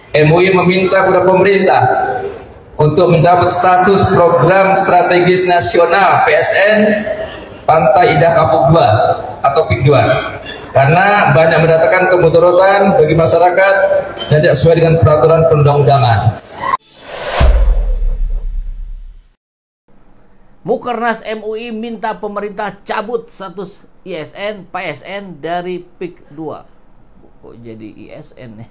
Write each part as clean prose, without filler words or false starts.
MUI meminta kepada pemerintah untuk mencabut status program strategis nasional PSN Pantai Indah Kapuk 2 atau PIK 2 karena banyak mendatangkan kemudaratan bagi masyarakat dan tidak sesuai dengan peraturan perundang-undangan. Mukernas MUI minta pemerintah cabut status ISN PSN dari PIK 2. Kok jadi ISN nih?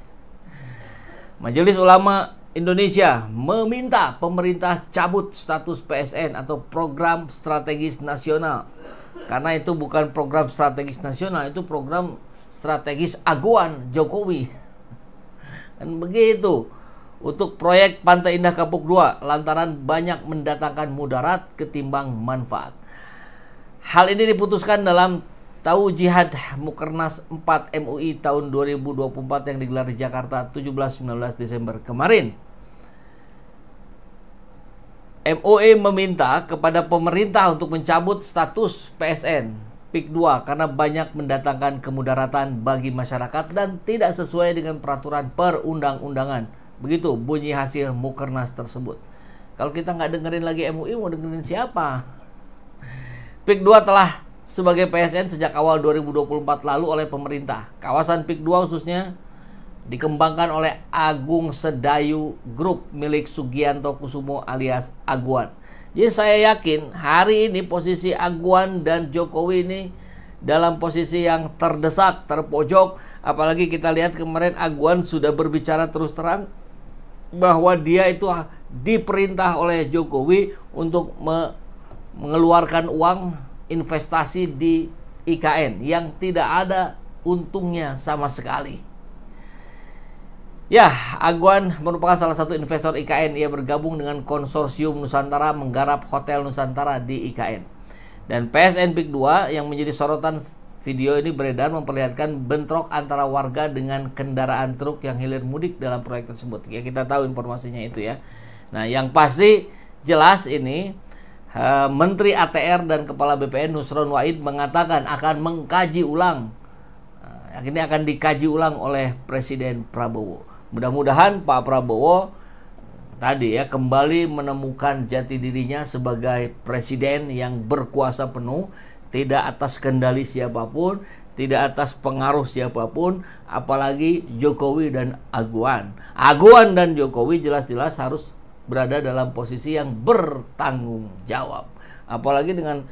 Majelis Ulama Indonesia meminta pemerintah cabut status PSN atau program strategis nasional. Karena itu bukan program strategis nasional, itu program strategis aguan Jokowi. Dan begitu untuk proyek Pantai Indah Kapuk 2 lantaran banyak mendatangkan mudarat ketimbang manfaat. Hal ini diputuskan dalam Taujihat Mukernas 4 MUI tahun 2024 yang digelar di Jakarta 17-19 Desember kemarin. MUI meminta kepada pemerintah untuk mencabut status PSN PIK 2 karena banyak mendatangkan kemudaratan bagi masyarakat dan tidak sesuai dengan peraturan perundang-undangan. Begitu bunyi hasil Mukernas tersebut. Kalau kita nggak dengerin lagi MUI, mau dengerin siapa? PIK 2 telah sebagai PSN sejak awal 2024 lalu oleh pemerintah. Kawasan PIK 2 khususnya dikembangkan oleh Agung Sedayu Group milik Sugianto Kusumo alias Aguan. Jadi saya yakin hari ini posisi Aguan dan Jokowi ini dalam posisi yang terdesak, terpojok. Apalagi kita lihat kemarin Aguan sudah berbicara terus terang bahwa dia itu diperintah oleh Jokowi untuk mengeluarkan uang investasi di IKN yang tidak ada untungnya sama sekali. Ya, Aguan merupakan salah satu investor IKN. Ia bergabung dengan konsorsium Nusantara menggarap Hotel Nusantara di IKN. Dan PSN PIK 2 yang menjadi sorotan video ini beredar memperlihatkan bentrok antara warga dengan kendaraan truk yang hilir mudik dalam proyek tersebut. Ya, kita tahu informasinya itu ya. Nah, yang pasti jelas ini Menteri ATR dan Kepala BPN Nusron Wahid mengatakan akan mengkaji ulang. Ini akan dikaji ulang oleh Presiden Prabowo. Mudah-mudahan Pak Prabowo tadi ya kembali menemukan jati dirinya sebagai presiden yang berkuasa penuh, tidak atas kendali siapapun, tidak atas pengaruh siapapun, apalagi Jokowi dan Aguan. Aguan dan Jokowi jelas-jelas harus berada dalam posisi yang bertanggung jawab. Apalagi dengan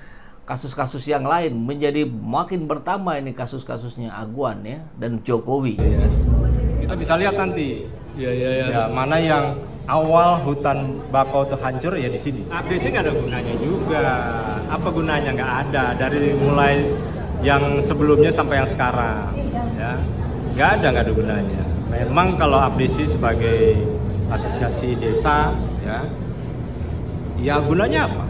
kasus-kasus yang lain menjadi makin bertambah ini kasus-kasusnya Aguan ya dan Jokowi. Kita bisa lihat nanti ya, mana yang awal hutan bakau itu hancur ya di sini. ABC nggak ada gunanya juga. Apa gunanya? Nggak ada. Dari mulai yang sebelumnya sampai yang sekarang ya nggak ada gunanya. Memang kalau ABC sebagai asosiasi desa ya gunanya apa?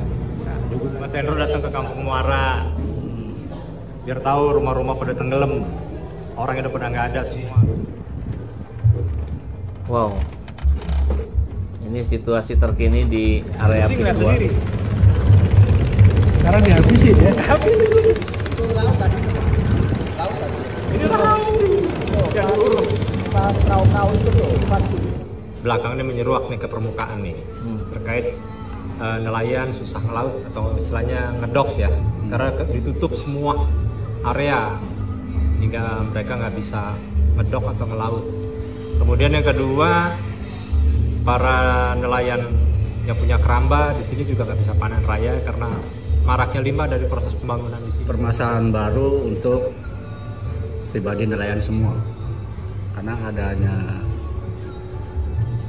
Mas Hendro datang ke Kampung Muara biar tahu rumah-rumah pada tenggelam, orang yang udah pada nggak ada semua. Wow, ini situasi terkini di area PIK 2. Sekarang dihabisin ya? Habisin. Ini laut. Yang urut. Kau itu tuh. Belakangnya menyeruak nih ke permukaan nih terkait nelayan susah laut atau istilahnya ngedok ya, karena ditutup semua area hingga mereka nggak bisa ngedok atau ngelaut. Kemudian yang kedua, para nelayan yang punya keramba di sini juga nggak bisa panen raya karena maraknya limbah dari proses pembangunan di sini. Permasalahan baru untuk pribadi nelayan semua, karena adanya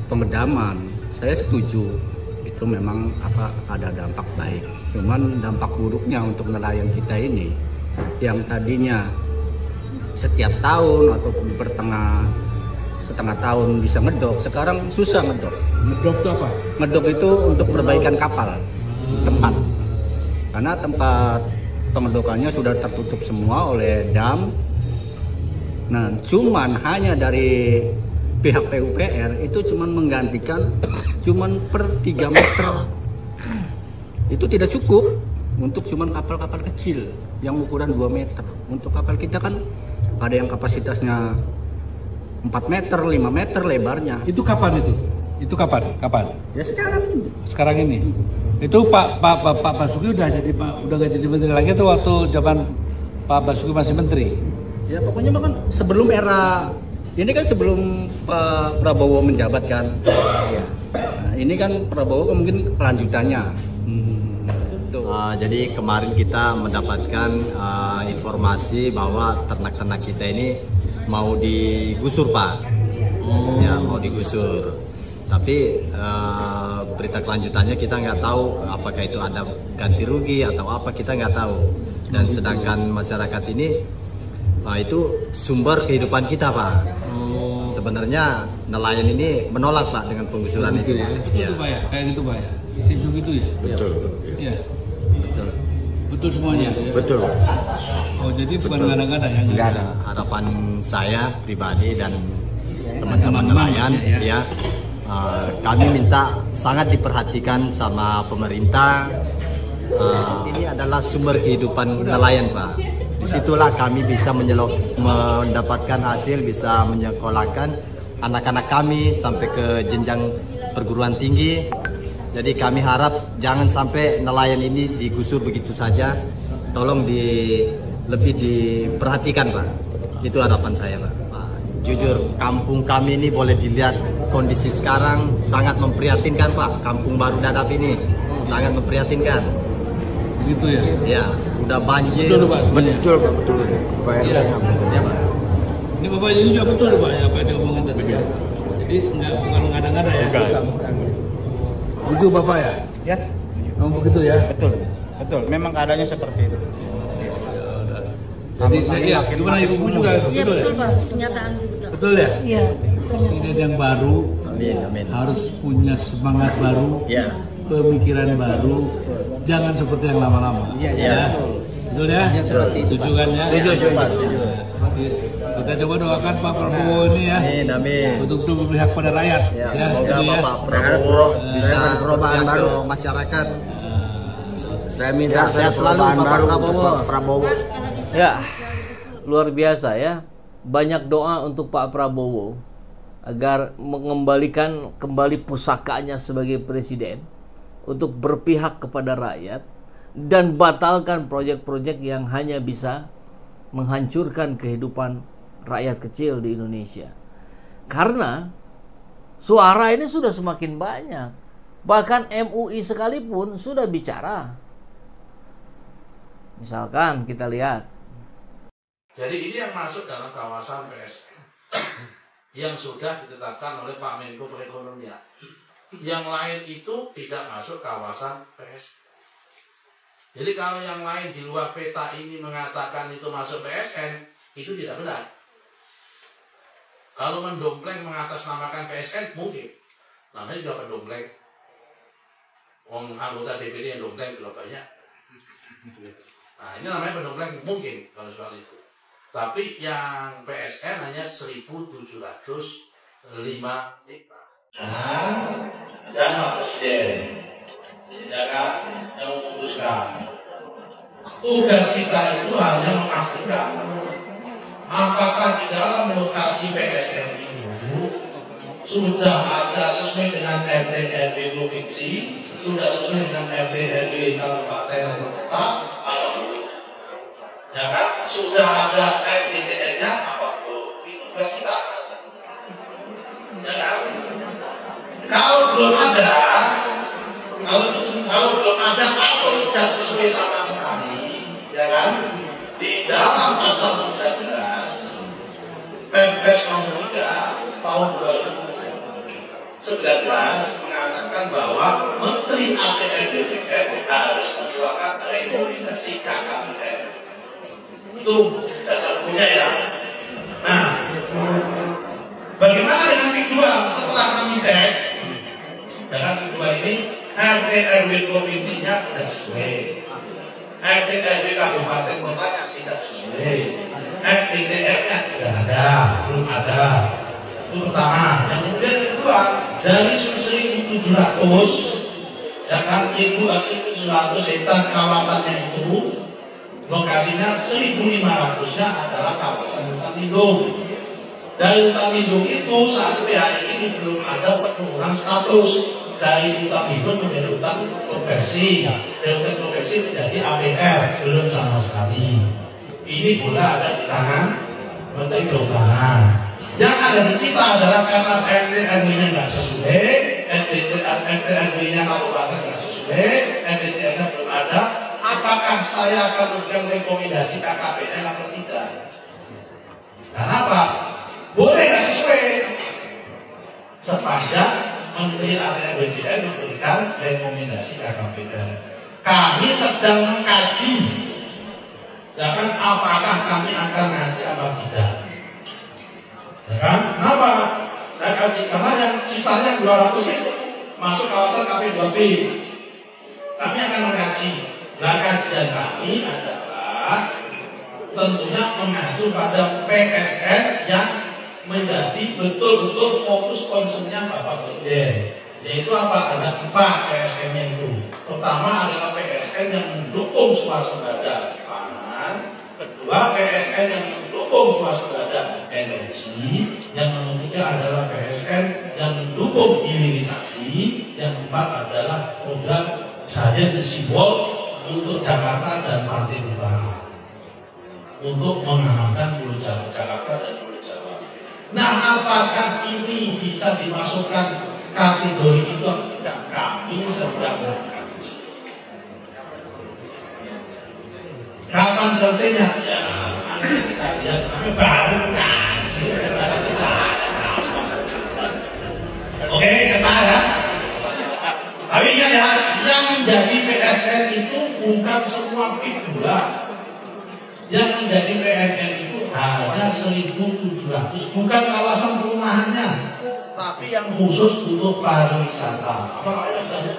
pembedaman, saya setuju itu memang ada dampak baik. Cuman dampak buruknya untuk nelayan kita ini yang tadinya setiap tahun atau setengah tahun bisa ngedok, sekarang susah ngedok. Ngedok itu apa? Ngedok itu untuk perbaikan kapal, tempat. Karena tempat pengedokannya sudah tertutup semua oleh dam. Nah, cuman hanya dari pihak PUPR itu cuman menggantikan cuman per 3 meter. Itu tidak cukup untuk cuman kapal-kapal kecil yang ukuran 2 meter. Untuk kapal kita kan ada yang kapasitasnya 4 meter, 5 meter lebarnya. Itu kapan itu? Itu kapan? Ya sekarang. Sekarang ini. Itu Pak Basuki udah gak jadi menteri lagi tuh waktu zaman Pak Basuki masih menteri. Ya pokoknya kan sebelum era ini kan sebelum Pak Prabowo menjabat kan. Ya. Nah, ini kan Prabowo mungkin kelanjutannya. Jadi kemarin kita mendapatkan informasi bahwa ternak-ternak kita ini mau digusur, Pak. Ya, mau digusur. Tapi berita kelanjutannya kita nggak tahu apakah itu ada ganti rugi atau apa, kita nggak tahu. Dan sedangkan masyarakat ini itu sumber kehidupan kita, Pak. Sebenarnya nelayan ini menolak, Pak, dengan penggusuran itu. Itu Pak ya, kayak gitu Pak ya. Isu gitu ya. Betul. Iya. Betul semuanya. Ya? Betul. Oh, jadi bukan kadang-kadang ya? Enggak ada. Harapan saya pribadi dan teman-teman nelayan ya, kami minta sangat diperhatikan sama pemerintah. Ini adalah sumber kehidupan nelayan, Pak. Disitulah kami bisa mendapatkan hasil, bisa menyekolahkan anak-anak kami sampai ke jenjang perguruan tinggi. Jadi kami harap jangan sampai nelayan ini digusur begitu saja. Tolong lebih diperhatikan, Pak. Itu harapan saya, Pak. Jujur, kampung kami ini boleh dilihat kondisi sekarang sangat memprihatinkan, Pak. Kampung Baru Dadap ini sangat memprihatinkan. Gitu ya? Ya, udah banjir. Betul, Pak. Betul, Pak. Betul. Iya, Pak. Ini Bapak ini juga betul, Pak, ya, apa yang diomongin tadi. Jadi bukan ngada-ngada ya? Itu Bapak ya? Ya, Memang begitu ya? betul. Memang keadaannya seperti itu. Jadi, ya, gimana Ibu juga? Iya Betul betul ya? Pak, pernyataan betul. Betul ya? Iya. Presiden yang baru Amin. harus punya semangat baru, Ya. pemikiran baru, jangan seperti yang lama-lama. Ya. Betul ya? Setuju kan ya? Setuju, Pak. Kita coba doakan Pak Prabowo ini ya, Amin. betul-betul berpihak pada rakyat. Ya, Ya, semoga itu ya. Bapak Prabowo bisa perubahan baru masyarakat. Saya minta sehat selalu Bapak Prabowo. Ya, luar biasa ya. Banyak doa untuk Pak Prabowo agar mengembalikan kembali pusakanya sebagai presiden untuk berpihak kepada rakyat dan batalkan proyek-proyek yang hanya bisa menghancurkan kehidupan rakyat kecil di Indonesia. Karena suara ini sudah semakin banyak. Bahkan MUI sekalipun sudah bicara. Misalkan kita lihat. Jadi ini yang masuk dalam kawasan PSN yang sudah ditetapkan oleh Pak Menko Perekonomian. Yang lain itu tidak masuk kawasan PSN. Jadi kalau yang lain di luar peta ini mengatakan itu masuk PSN, itu tidak benar. Kalau mendompleng mengatasnamakan PSN, mungkin. Namanya juga pendompleng. Anggota DPD yang dompleng juga banyak. Nah, ini namanya pendompleng mungkin kalau soal itu. Tapi yang PSN hanya 1.705 hektar. Dan Pak Presiden yang memutuskan. Tugas kita itu hanya memastikan apakah di dalam lokasi PSN itu sudah ada sesuai dengan RT RW provinsi, sudah sesuai dengan RT RW kabupaten kota, ya kan? Sudah ada RTTR-nya apa tuh? Itu tugas kita. Ya kan? Kalau belum ada, kalau belum ada atau tidak sesuai sama sekali, ya kan? Di dalam pasal 19 Perpres nomor 3 tahun 2019 mengatakan bahwa Menteri ATR BPN harus mengeluarkan rekomendasi KKPR. Itu dasar punya ya. Nah, bagaimana dengan P2 setelah kami cek? Dengan P2 ini RT RW provinsinya tidak sesuai, RT RW kabupaten kotanya tidak sesuai, RTTR-nya tidak ada, belum ada. Itu pertama. Yang kemudian kedua, dari 1.700 ya kan, itu 1.700 hektar kawasannya itu lokasinya 1.500-nya adalah kawasan hutan lindung. Dari hutan lindung itu sampai hari ini belum ada penurunan status dari hutan lindung menjadi hutan konversi, dari hutan konversi menjadi APR, belum sama sekali. Ini pula ada di tangan Menteri Kehutanan. Yang ada di kita adalah karena RT-RW-nya nggak sesuai, RT-RW-nya kabupaten nggak sesuai, RT-nya belum ada. Apakah saya akan memberikan rekomendasi KKP-nya atau tidak? Kenapa? Boleh nggak sesuai sepanjang Menteri APBN memberikan rekomendasi KKP-nya. Kami sedang mengkaji, ya kan, apakah kami akan ngasih atau tidak. Ya kan? Kenapa? Dan kaji karena yang sisanya 200 itu masuk kawasan KP2B. Kami akan mengkaji. Nah, kajian kami adalah tentunya mengacu pada PSN yang menjadi betul-betul fokus concernnya Bapak Presiden. Yaitu apa? Ada 4 PSN-nya itu. Pertama adalah PSN yang mendukung swasembada pangan. Kedua, PSN yang mendukung swasembada energi. Yang ketiga adalah PSN yang mendukung hilirisasi. Yang keempat adalah program Giant Simbol untuk Jakarta dan Pantai Utara, untuk mengamankan Pulau Jakarta dan Pulau Jawa. Nah, apakah ini bisa dimasukkan kategori itu atau tidak? Kami sedang mengkaji. Kapan selesainya? Ya, nanti kita lihat. Kami baru kaji. Oke, ketar ya. Tapi ingat ya, yang menjadi PSN itu bukan semua PIK 2. Yang menjadi PSN itu hanya 1.700, bukan kawasan perumahannya, tapi yang khusus untuk pariwisata. Apa namanya saja?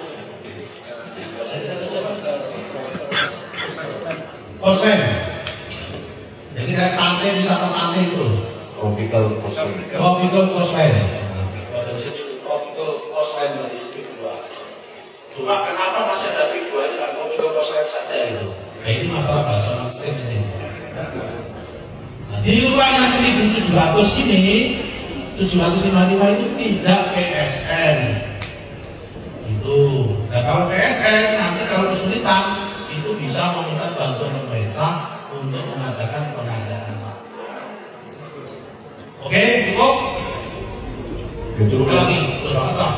Kosmen. Jadi kayak pantai, wisata pantai itu. Tropical Kosmen. Tropical Kosmen. Tropical Kosmen dari PIK 2. Cuma kenapa masih ada PIK 2 dan Tropical Kosmen saja itu? Nah, ini masalah bahasa marketing ini. Nah, di ruang yang 1.700 ini, 755 itu tidak PSN. Itu. Nah, kalau PSN nanti kalau kesulitan itu bisa meminta bantuan pemerintah untuk mengadakan pengadaan. Oke, cukup? Cukup lagi, betul banget Pak.